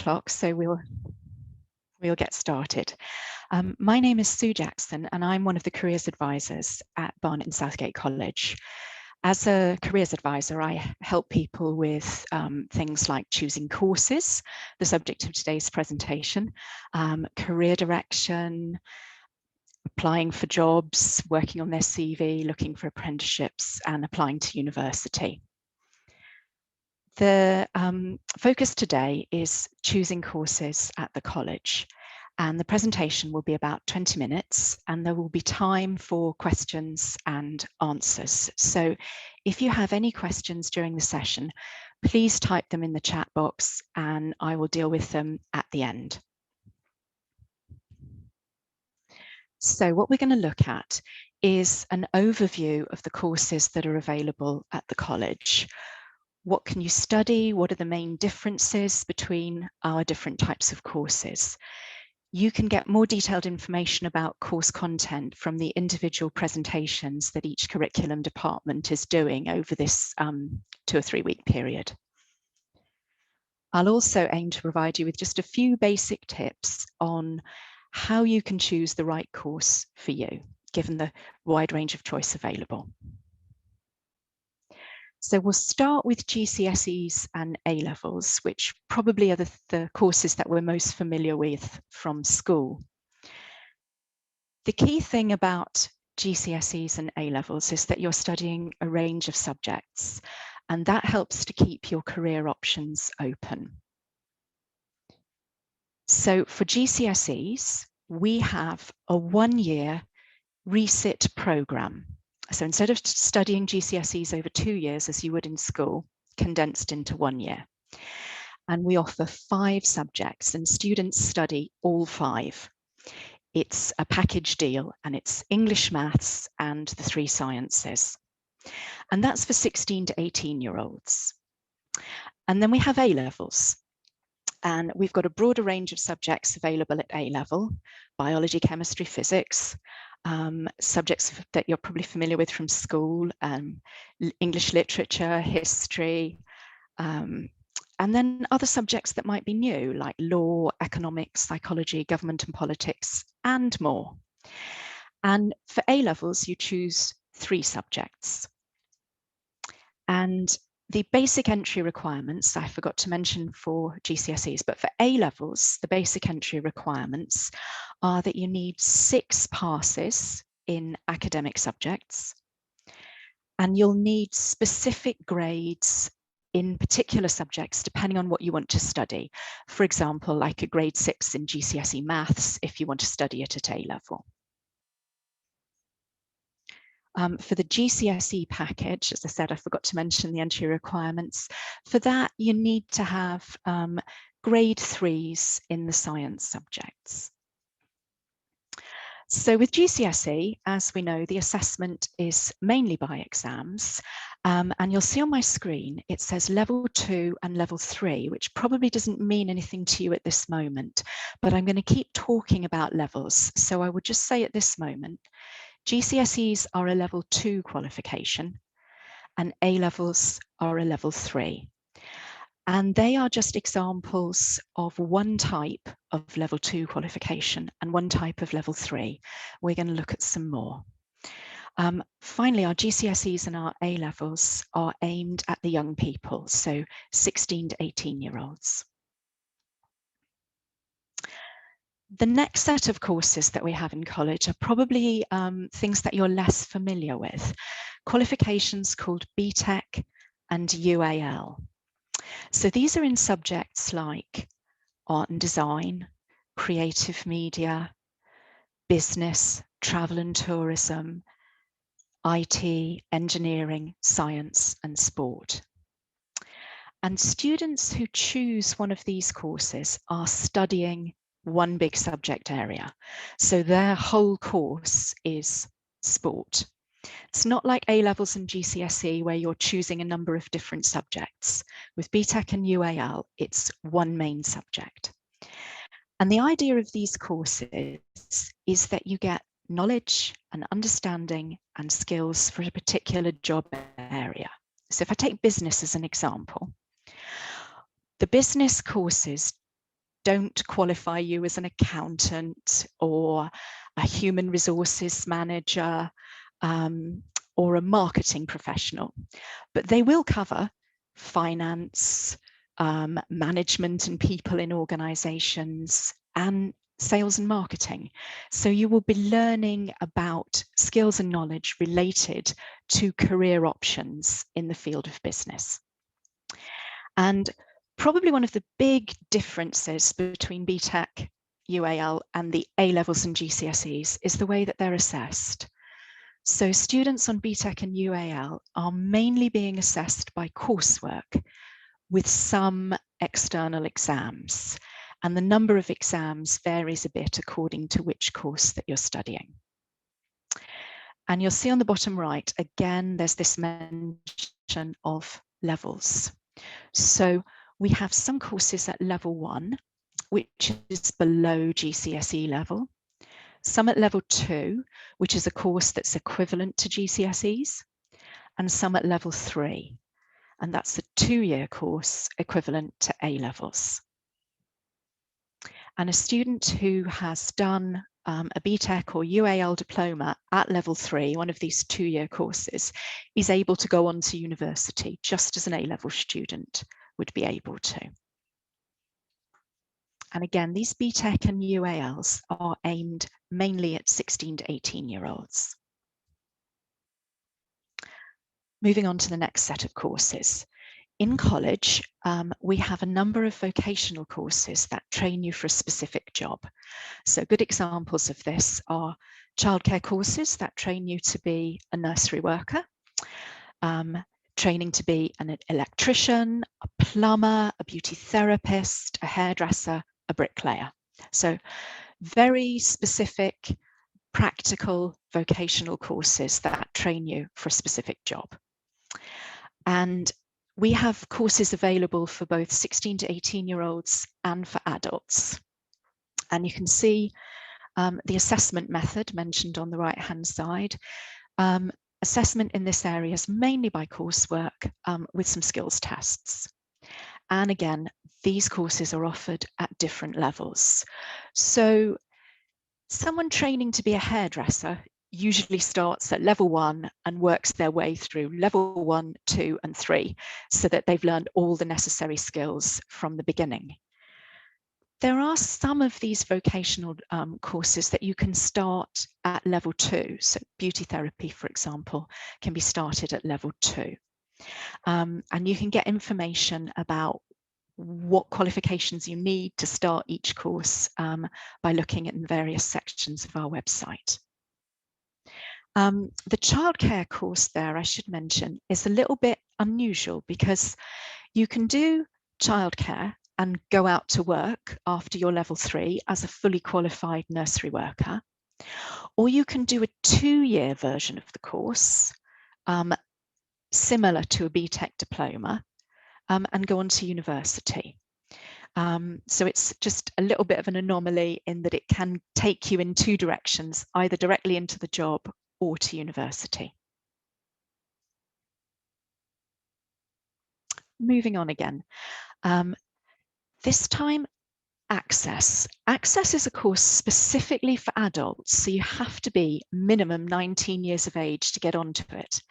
o'clock, so we'll get started. My name is Sue Jackson, and I'm one of the careers advisors at Barnet and Southgate College. As a careers advisor, I help people with things like choosing courses, the subject of today's presentation, career direction, applying for jobs, working on their CV, looking for apprenticeships, and applying to university. The focus today is choosing courses at the college, and the presentation will be about 20 minutes, and there will be time for questions and answers. So if you have any questions during the session, please type them in the chat box and I will deal with them at the end. So what we're going to look at is an overview of the courses that are available at the college. What can you study? What are the main differences between our different types of courses? You can get more detailed information about course content from the individual presentations that each curriculum department is doing over this 2 or 3 week period. I'll also aim to provide you with just a few basic tips on how you can choose the right course for you, given the wide range of choice available. So we'll start with GCSEs and A Levels, which probably are the courses that we're most familiar with from school. The key thing about GCSEs and A Levels is that you're studying a range of subjects, and that helps to keep your career options open. So for GCSEs, we have a 1-year resit programme. So instead of studying GCSEs over 2 years, as you would in school, condensed into 1 year. And we offer 5 subjects, and students study all 5. It's a package deal, and it's English, maths, and the 3 sciences. And that's for 16 to 18-year-olds. And then we have A Levels. And we've got a broader range of subjects available at A level: biology, chemistry, physics, subjects that you're probably familiar with from school, English literature, history, and then other subjects that might be new, like law, economics, psychology, government and politics, and more. And for A levels, you choose 3 subjects. And the basic entry requirements, I forgot to mention for GCSEs, but for A levels, the basic entry requirements are that you need 6 passes in academic subjects, and you'll need specific grades in particular subjects depending on what you want to study. For example, like a grade 6 in GCSE maths if you want to study it at A level. For the GCSE package, as I said, I forgot to mention the entry requirements. For that, you need to have grade 3s in the science subjects. So with GCSE, as we know, the assessment is mainly by exams. And you'll see on my screen, it says level 2 and level 3, which probably doesn't mean anything to you at this moment, but I'm going to keep talking about levels. So I would just say at this moment, GCSEs are a level 2 qualification and A levels are a level 3. And they are just examples of one type of level 2 qualification and one type of level 3. We're going to look at some more. Finally, our GCSEs and our A levels are aimed at the young people, so 16 to 18-year-olds. The next set of courses that we have in college are probably things that you're less familiar with. Qualifications called BTech and UAL. So these are in subjects like art and design, creative media, business, travel and tourism, IT, engineering, science, and sport. And students who choose one of these courses are studying one big subject area. So their whole course is sport. It's not like A levels and GCSE where you're choosing a number of different subjects. With BTech and UAL, it's one main subject. And the idea of these courses is that you get knowledge and understanding and skills for a particular job area. So if I take business as an example, the business courses don't qualify you as an accountant or a human resources manager or a marketing professional, but they will cover finance, management and people in organizations, and sales and marketing. So you will be learning about skills and knowledge related to career options in the field of business. And probably one of the big differences between BTech, UAL and the A Levels and GCSEs is the way that they're assessed. So students on BTech and UAL are mainly being assessed by coursework with some external exams. And the number of exams varies a bit according to which course that you're studying. And you'll see on the bottom right, again, there's this mention of levels. So we have some courses at level 1, which is below GCSE level. Some at level 2, which is a course that's equivalent to GCSEs, and some at level 3. And that's a 2-year course equivalent to A Levels. And a student who has done a BTech or UAL diploma at level 3, one of these 2-year courses, is able to go on to university, just as an A-level student would be able to. And again, these BTech and UALs are aimed mainly at 16 to 18-year-olds. Moving on to the next set of courses. In college, we have a number of vocational courses that train you for a specific job. So good examples of this are childcare courses that train you to be a nursery worker, training to be an electrician, a plumber, a beauty therapist, a hairdresser, a bricklayer. So very specific, practical vocational courses that train you for a specific job. And we have courses available for both 16 to 18-year-olds and for adults. And you can see the assessment method mentioned on the right-hand side. Assessment in this area is mainly by coursework with some skills tests. And again, these courses are offered at different levels. So someone training to be a hairdresser usually starts at level 1 and works their way through level 1, 2, and 3, so that they've learned all the necessary skills from the beginning. There are some of these vocational courses that you can start at level 2. So beauty therapy, for example, can be started at level 2. And you can get information about what qualifications you need to start each course by looking at the various sections of our website. The childcare course there, I should mention, is a little bit unusual because you can do childcare and go out to work after your level 3 as a fully qualified nursery worker, or you can do a 2-year version of the course, similar to a BTech diploma, and go on to university. So it's just a little bit of an anomaly in that it can take you in 2 directions, either directly into the job or to university. Moving on again. This time, Access. Access is a course specifically for adults, so you have to be minimum 19 years of age to get onto it.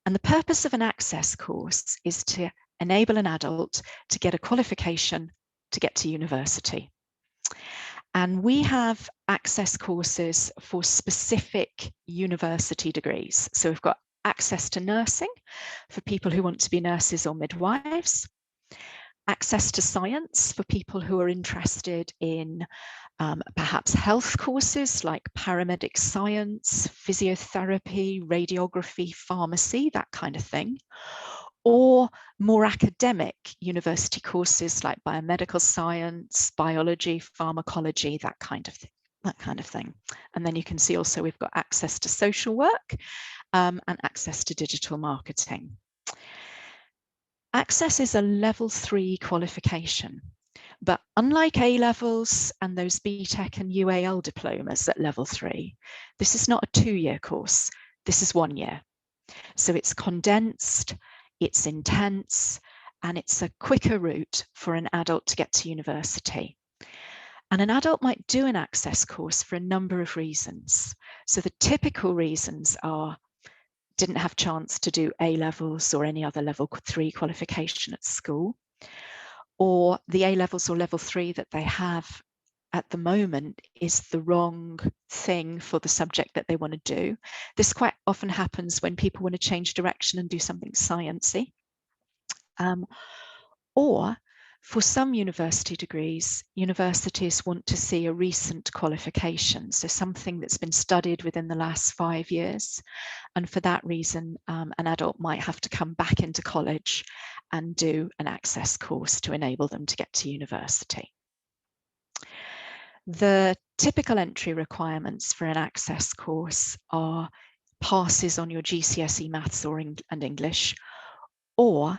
And the purpose of an Access course is to enable an adult to get a qualification to get to university. And we have Access courses for specific university degrees. So we've got Access to nursing for people who want to be nurses or midwives, Access to science for people who are interested in perhaps health courses like paramedic science, physiotherapy, radiography, pharmacy, that kind of thing, or more academic university courses like biomedical science, biology, pharmacology, that kind of thing. And then you can see also we've got Access to social work and Access to digital marketing. Access is a level 3 qualification, but unlike A Levels and those BTech and UAL diplomas at level 3, this is not a 2-year course, this is 1 year. So it's condensed, it's intense, and it's a quicker route for an adult to get to university. And an adult might do an access course for a number of reasons. So the typical reasons are didn't have chance to do A Levels or any other level 3 qualification at school, or the A Levels or level 3 that they have at the moment is the wrong thing for the subject that they want to do. This quite often happens when people want to change direction and do something sciencey. Or for some university degrees, universities want to see a recent qualification, so something that's been studied within the last 5 years. And for that reason, an adult might have to come back into college and do an access course to enable them to get to university. The typical entry requirements for an access course are passes on your GCSE Maths and English, or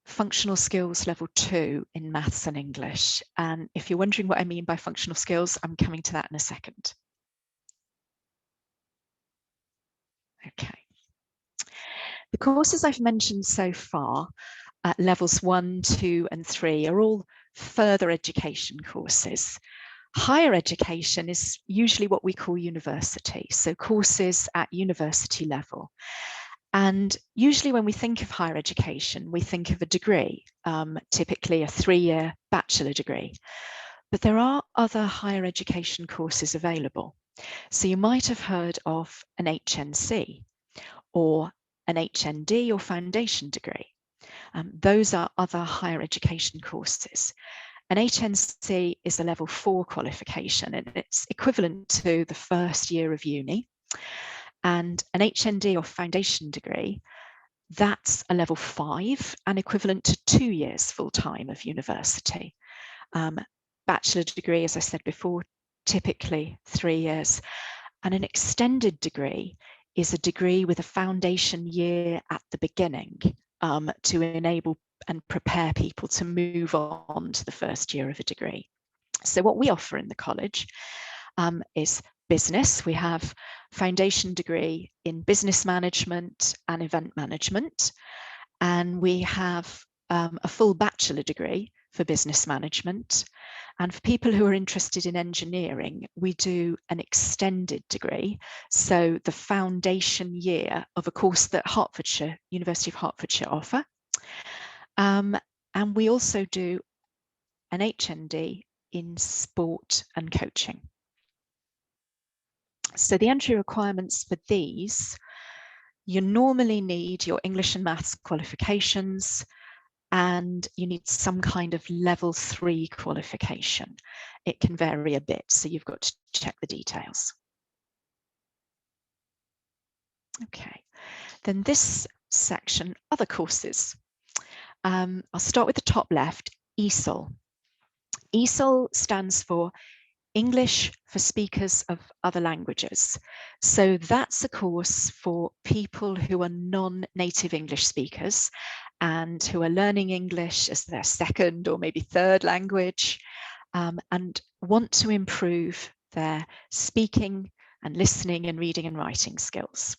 functional skills level 2 in maths and English. And if you're wondering what I mean by functional skills, I'm coming to that in a second. Okay. The courses I've mentioned so far at levels 1, 2, and 3 are all further education courses. Higher education is usually what we call university, so courses at university level. And usually when we think of higher education, we think of a degree, typically a 3-year bachelor degree. But there are other higher education courses available. So you might have heard of an HNC or an HND or foundation degree. Those are other higher education courses. An HNC is a level 4 qualification, and it's equivalent to the first year of uni. And an HND or foundation degree, that's a level 5 and equivalent to 2 years full-time of university. Bachelor degree, as I said before, typically 3 years. And an extended degree is a degree with a foundation year at the beginning to enable and prepare people to move on to the first year of a degree. So what we offer in the college is business. We have foundation degree in business management and event management. And we have a full bachelor degree for business management. And for people who are interested in engineering, we do an extended degree. So the foundation year of a course that University of Hertfordshire offer. And we also do an HND in sport and coaching. So the entry requirements for these, you normally need your English and Maths qualifications, and you need some kind of level 3 qualification. It can vary a bit, so you've got to check the details. Okay, then this section, other courses. I'll start with the top left, ESOL. ESOL stands for English for Speakers of Other Languages. So that's a course for people who are non-native English speakers and who are learning English as their second or maybe third language, and want to improve their speaking and listening and reading and writing skills.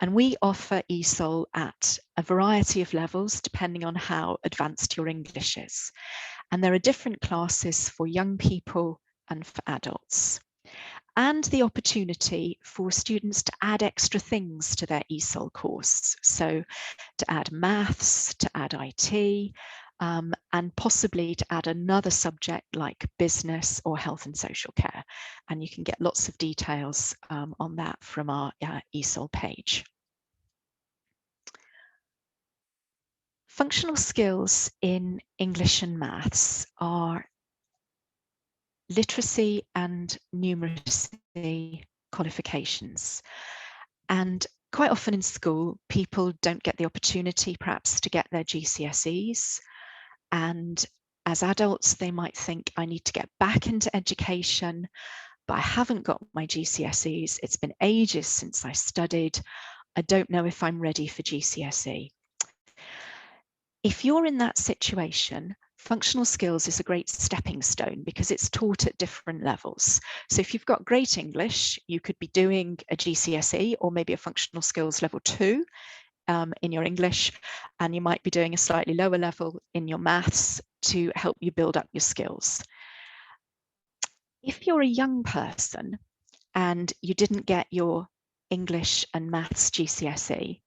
And we offer ESOL at a variety of levels depending on how advanced your English is. And there are different classes for young people and for adults, and the opportunity for students to add extra things to their ESOL course. So to add maths, to add IT, and possibly to add another subject like business or health and social care. And you can get lots of details on that from our ESOL page. Functional skills in English and maths are literacy and numeracy qualifications. And quite often in school, people don't get the opportunity perhaps to get their GCSEs. And as adults, they might think, I need to get back into education, but I haven't got my GCSEs. It's been ages since I studied. I don't know if I'm ready for GCSE. If you're in that situation, functional skills is a great stepping stone because it's taught at different levels. So if you've got great English, you could be doing a GCSE or maybe a functional skills level 2 in your English, and you might be doing a slightly lower level in your maths to help you build up your skills. If you're a young person and you didn't get your English and Maths GCSE,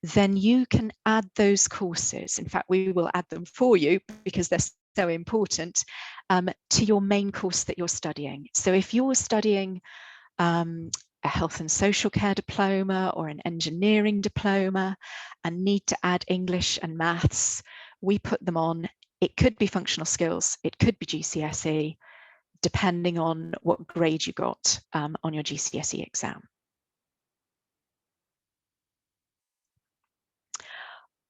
then you can add those courses. In fact, we will add them for you because they're so important to your main course that you're studying. So if you're studying a health and social care diploma or an engineering diploma and need to add English and Maths, we put them on. It could be functional skills, it could be GCSE, depending on what grade you got on your GCSE exam.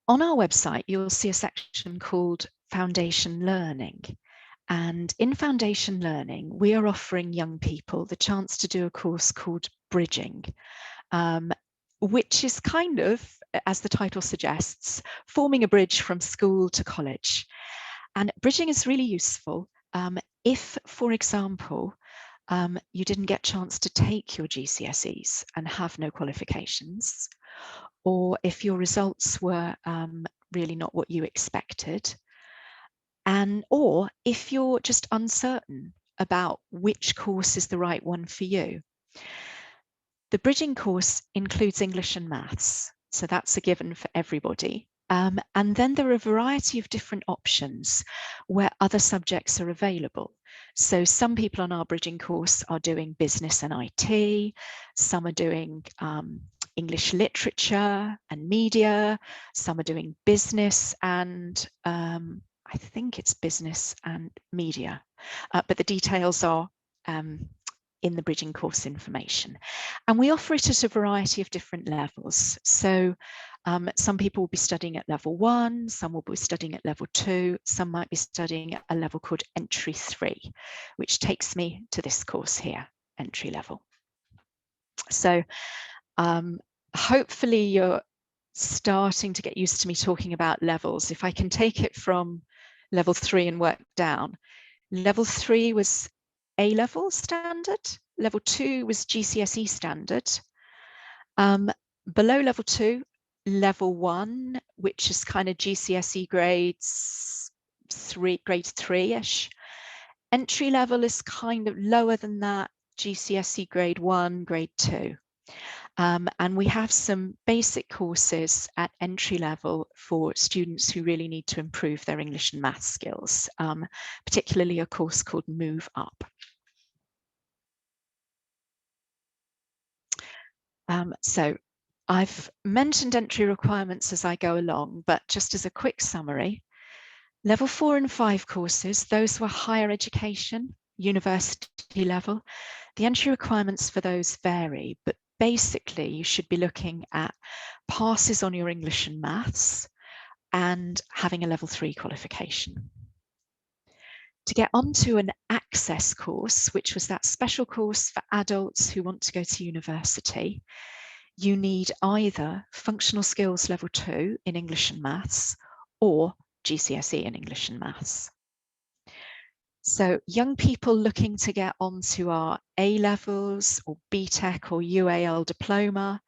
On our website, you'll see a section called Foundation Learning. And in Foundation Learning, we are offering young people the chance to do a course called Bridging, which is kind of, as the title suggests, forming a bridge from school to college. And bridging is really useful if, for example, you didn't get a chance to take your GCSEs and have no qualifications, or if your results were really not what you expected, or if you're just uncertain about which course is the right one for you. The bridging course includes English and Maths, so that's a given for everybody. And then there are a variety of different options where other subjects are available. So some people on our bridging course are doing business and IT, some are doing English literature and media, some are doing business and I think it's business and media, but the details are in the bridging course information. And we offer it at a variety of different levels. So some people will be studying at level 1, some will be studying at level 2, some might be studying at a level called entry 3, which takes me to this course here, entry level. So hopefully you're starting to get used to me talking about levels. If I can take it from level 3 and work down, level 3 was A level standard, level 2 was GCSE standard. Below level 2, level 1, which is kind of GCSE grades 3, grade 3-ish. Entry level is kind of lower than that, GCSE grade 1, grade 2. And we have some basic courses at entry level for students who really need to improve their English and Maths skills, particularly a course called Move Up. So I've mentioned entry requirements as I go along, but just as a quick summary, level 4 and 5 courses, those were higher education, university level. The entry requirements for those vary, but basically you should be looking at passes on your English and Maths and having a level 3 qualification. To get onto an access course, which was that special course for adults who want to go to university, you need either functional skills level 2 in English and Maths or GCSE in English and Maths. So young people looking to get onto our A Levels or BTech or UAL diploma,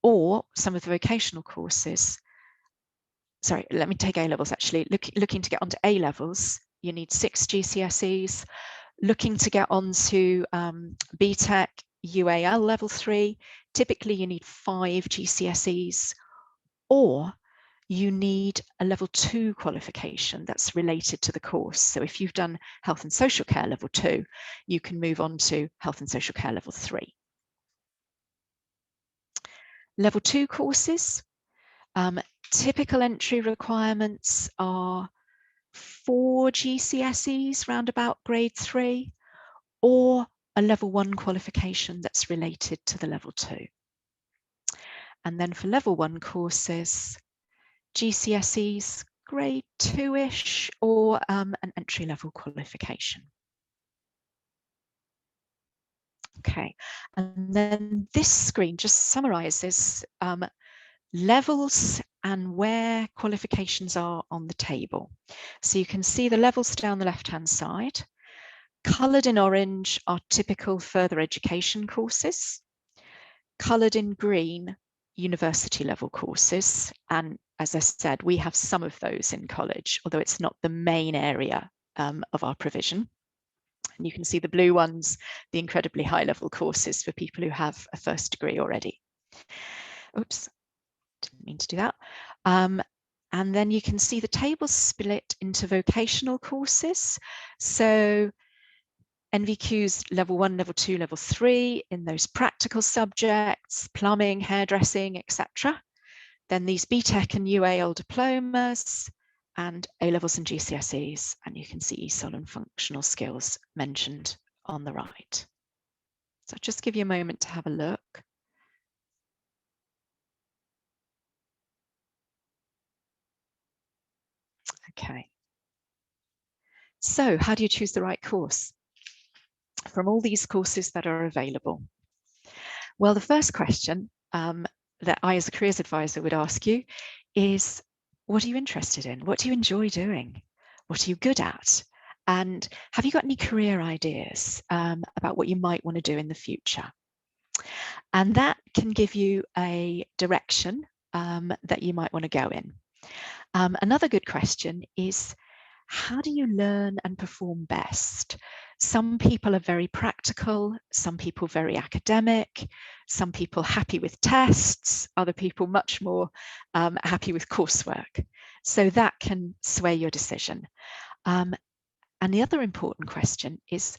or some of the vocational courses. Sorry, let me take A Levels actually. Looking to get onto A Levels, you need 6 GCSEs. Looking to get onto BTech, UAL level 3, typically you need 5 GCSEs, or you need a level 2 qualification that's related to the course. So if you've done health and social care level 2, you can move on to health and social care level 3. Level 2 courses, typical entry requirements are 4 GCSEs round about grade 3, or a level 1 qualification that's related to the level 2. And then for level 1 courses, GCSEs grade 2-ish or an entry level qualification. Okay, and then this screen just summarizes levels and where qualifications are on the table. So you can see the levels down the left-hand side. Coloured in orange are typical further education courses. Coloured in green, university level courses. And as I said, we have some of those in college, although it's not the main area of our provision. And you can see the blue ones, the incredibly high level courses for people who have a first degree already. Oops, didn't mean to do that. And then you can see the tables split into vocational courses. So NVQs level 1, level 2, level 3 in those practical subjects, plumbing, hairdressing, etc. Then these BTech and UAL diplomas and A Levels and GCSEs. And you can see ESOL and functional skills mentioned on the right. So I'll just give you a moment to have a look. Okay. So how do you choose the right course from all these courses that are available? Well, the first question that I, as a careers advisor, would ask you is, what are you interested in? What do you enjoy doing? What are you good at? And have you got any career ideas about what you might want to do in the future? And that can give you a direction that you might want to go in. Another good question is, how do you learn and perform best? Some people are very practical, some people very academic, some people happy with tests, other people much more happy with coursework. So that can sway your decision. And the other important question is,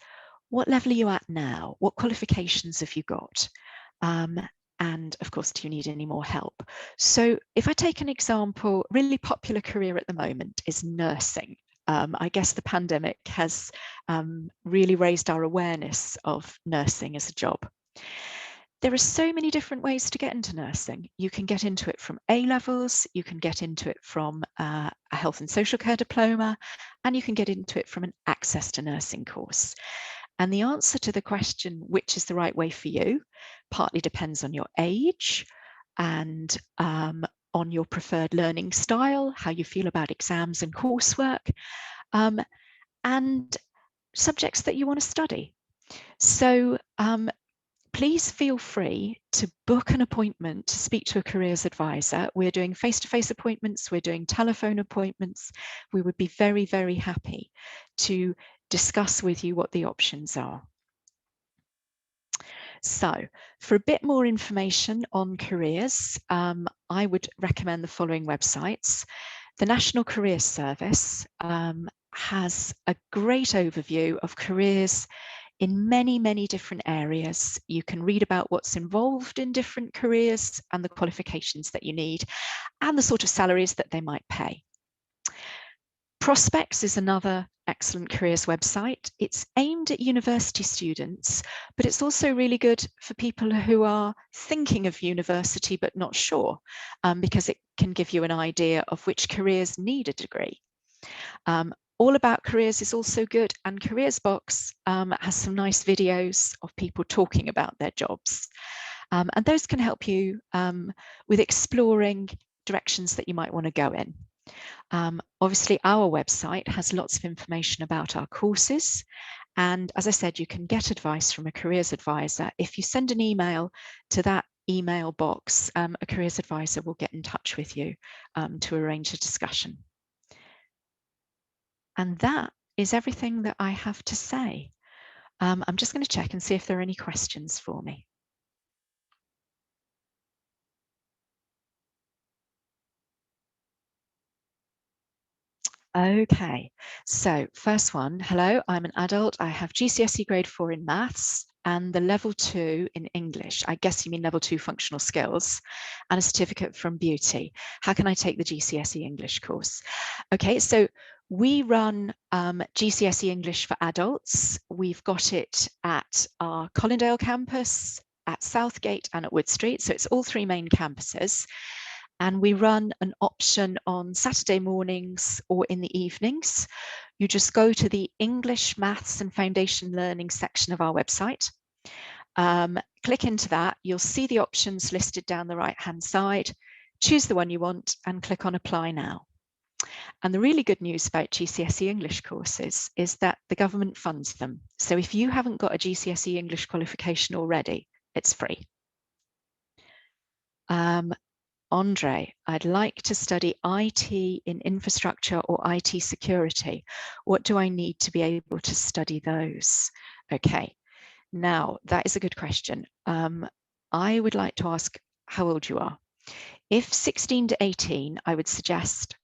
what level are you at now? What qualifications have you got? And of course, do you need any more help? So if I take an example, really popular career at the moment is nursing. I guess the pandemic has really raised our awareness of nursing as a job. There are so many different ways to get into nursing. You can get into it from A Levels, you can get into it from a health and social care diploma, and you can get into it from an access to nursing course. And the answer to the question, which is the right way for you, partly depends on your age and on your preferred learning style, how you feel about exams and coursework, and subjects that you want to study. So please feel free to book an appointment to speak to a careers advisor. We're doing face-to-face appointments, we're doing telephone appointments. We would be very, very happy to discuss with you what the options are. So for a bit more information on careers, I would recommend the following websites. The National Careers Service has a great overview of careers in many, many different areas. You can read about what's involved in different careers and the qualifications that you need and the sort of salaries that they might pay. Prospects is another excellent careers website. It's aimed at university students, but it's also really good for people who are thinking of university but not sure, because it can give you an idea of which careers need a degree. All About Careers is also good, and CareersBox has some nice videos of people talking about their jobs. And those can help you with exploring directions that you might want to go in. Obviously, our website has lots of information about our courses. And as I said, you can get advice from a careers advisor. If you send an email to that email box, a careers advisor will get in touch with you to arrange a discussion. And that is everything that I have to say. I'm just going to check and see if there are any questions for me. Okay, so first one, hello, I'm an adult. I have GCSE grade 4 in maths and the level 2 in English. I guess you mean level 2 functional skills and a certificate from Beauty. How can I take the GCSE English course? Okay, so we run GCSE English for adults. We've got it at our Colindale campus, at Southgate and at Wood Street. So it's all three main campuses. And we run an option on Saturday mornings or in the evenings. You just go to the English, Maths and Foundation Learning section of our website. Click into that, you'll see the options listed down the right-hand side. Choose the one you want and click on Apply Now. And the really good news about GCSE English courses is that the government funds them. So if you haven't got a GCSE English qualification already, it's free. Andre, I'd like to study IT in infrastructure or IT security. What do I need to be able to study those? Okay, now that is a good question. I would like to ask how old you are. If 16 to 18, I would suggest,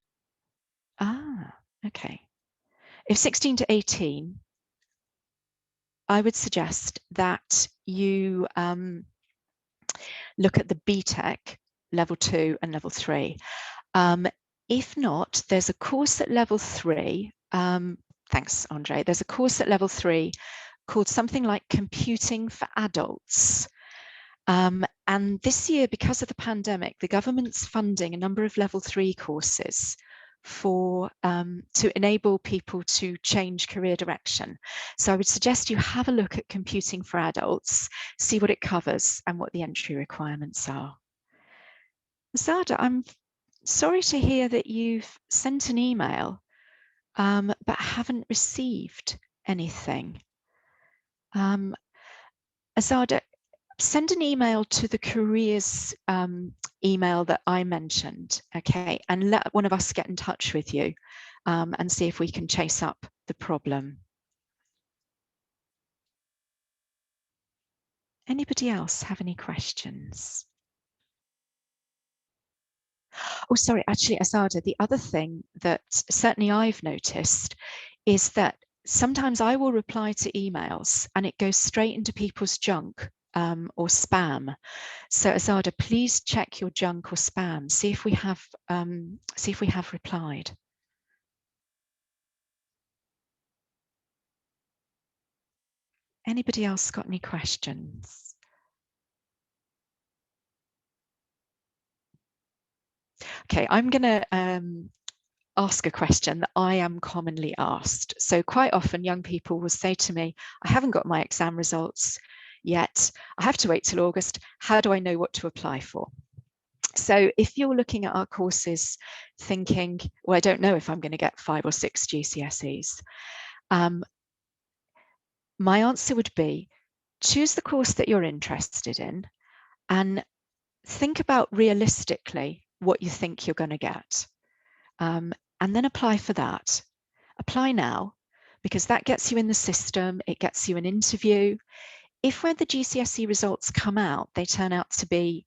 okay. If 16 to 18, I would suggest that you look at the BTech level 2 and level 3. If not, there's a course at level 3. Thanks, Andre. There's a course at level 3 called something like Computing for Adults. And this year, because of the pandemic, the government's funding a number of level 3 courses for to enable people to change career direction. So I would suggest you have a look at Computing for Adults, see what it covers and what the entry requirements are. Zada, I'm sorry to hear that you've sent an email but haven't received anything. Azada, send an email to the careers email that I mentioned, okay, and let one of us get in touch with you and see if we can chase up the problem. Anybody else have any questions? Oh, sorry, actually, Azada, the other thing that certainly I've noticed is that sometimes I will reply to emails and it goes straight into people's junk or spam. So Azada, please check your junk or spam. See if we have replied. Anybody else got any questions? Okay, I'm going to ask a question that I am commonly asked. So quite often young people will say to me, I haven't got my exam results yet. I have to wait till August. How do I know what to apply for? So if you're looking at our courses thinking, well, I don't know if I'm going to get 5 or 6 GCSEs, my answer would be choose the course that you're interested in and think about realistically what you think you're going to get. And then apply for that. Apply now, because that gets you in the system, it gets you an interview. If when the GCSE results come out, they turn out to be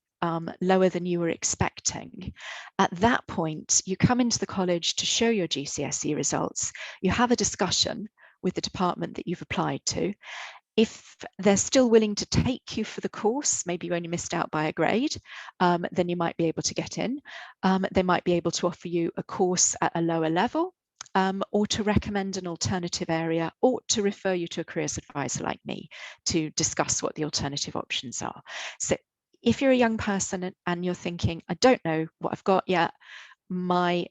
lower than you were expecting, at that point, you come into the college to show your GCSE results, you have a discussion with the department that you've applied to. If they're still willing to take you for the course, maybe you only missed out by a grade, then you might be able to get in. They might be able to offer you a course at a lower level, or to recommend an alternative area, or to refer you to a careers advisor like me to discuss what the alternative options are. So if you're a young person and you're thinking, I don't know what I've got yet, my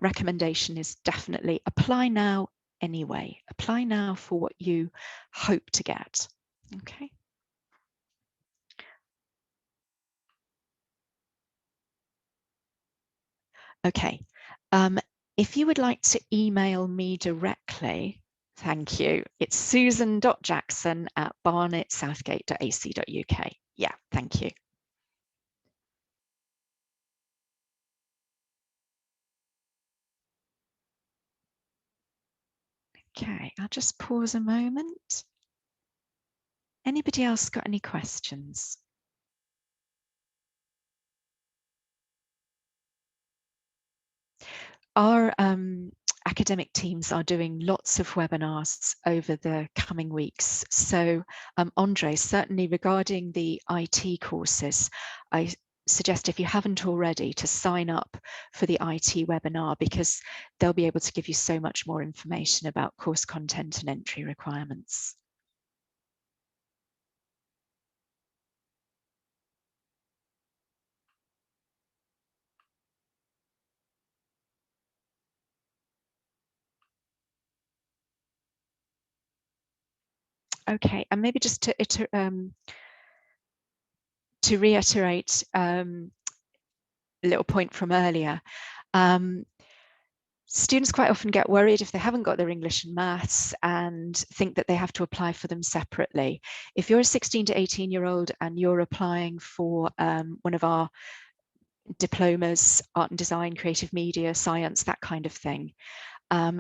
recommendation is definitely apply now anyway. Apply now for what you hope to get. Okay. Okay. If you would like to email me directly, thank you. It's susan.jackson@barnettsouthgate.ac.uk. Yeah, thank you. Okay, I'll just pause a moment. Anybody else got any questions? Our academic teams are doing lots of webinars over the coming weeks. So Andre, certainly regarding the IT courses, I suggest if you haven't already to sign up for the IT webinar, because they'll be able to give you so much more information about course content and entry requirements. Okay, and maybe just to reiterate a little point from earlier, students quite often get worried if they haven't got their English and maths and think that they have to apply for them separately. If you're a 16 to 18-year-old and you're applying for one of our diplomas, art and design, creative media, science, that kind of thing.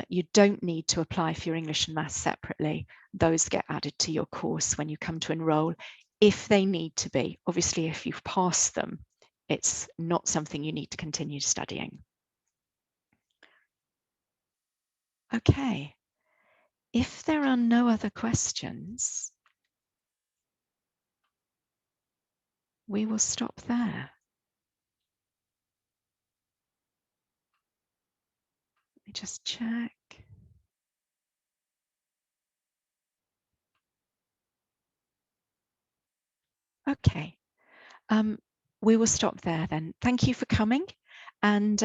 You don't need to apply for your English and Maths separately. Those get added to your course when you come to enroll, if they need to be. Obviously, if you've passed them, it's not something you need to continue studying. Okay, if there are no other questions, we will stop there. Let me just check. Okay, we will stop there then. Thank you for coming, and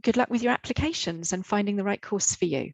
good luck with your applications and finding the right course for you.